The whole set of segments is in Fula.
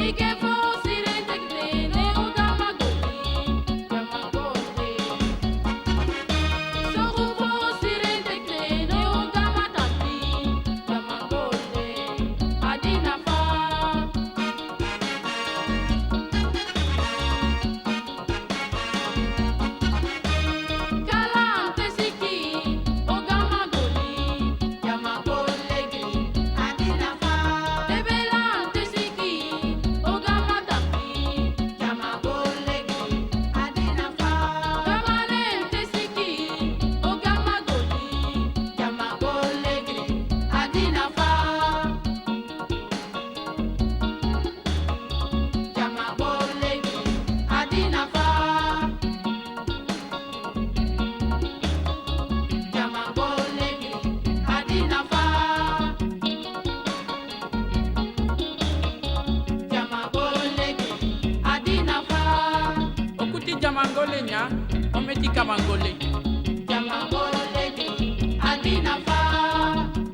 Ike fo sire tekne ne ogama goli jama gole. Sogu fo sire tekne ne ogama tapi jama gole. Adina fa. Kalam tesiki ogama goli jama gole gri. Adina fa. Debelan tesiki ogama tapi jama gole gri. Adina fa. Kamanen tesiki ogama goli jama gole gri. Adina fa. Jama gole gri. Adina fa. Jama gole gri. Adina fa. Jama gole gri. Adina fa. Okuti jamangole nya, ometi kamangole. Jama gole gri. Adina fa.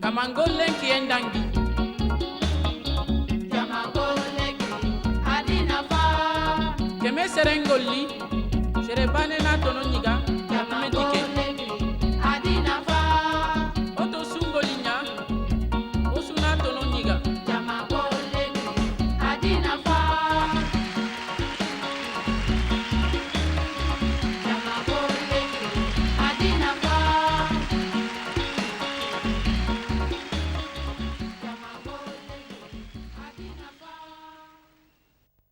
Kamangole kiendangi. Jama gole gri. Adina fa. Keme serengoli, serebane na tono nyiga.